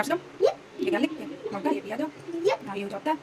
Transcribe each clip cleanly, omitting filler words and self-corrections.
Capsicum, ये garlic, मक्का, ये प्याज, हाँ ये चौथा।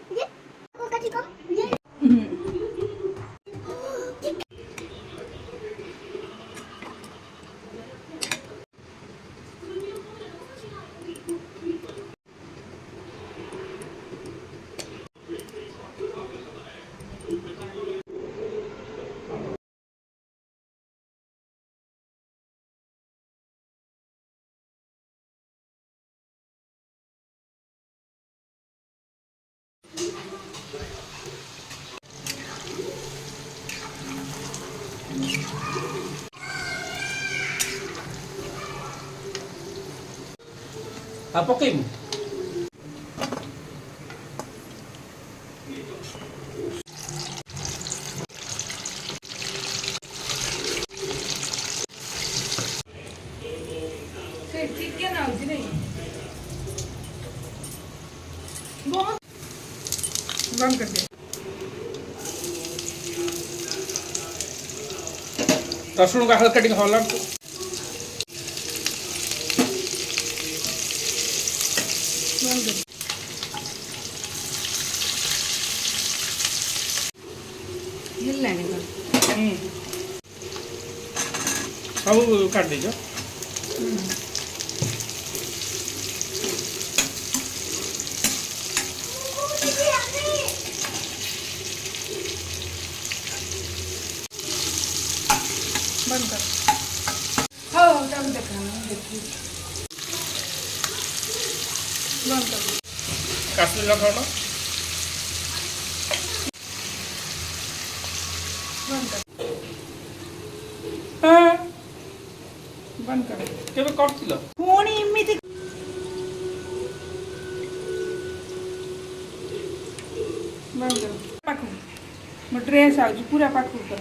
Apa Kim? चिकन आउची नहीं बहुत बंद कर दे। रसुन का हल्का टिक हॉलर हिल लेने का सब काट दीजिए। बंद कर। हो तब देखना देखिए बंद कर काश्मीर लगा बंद कर बंद कर केबे करथिल पुणी एमिति बंद कर पाखु मो ड्रेस आउची पूरा पाखु कर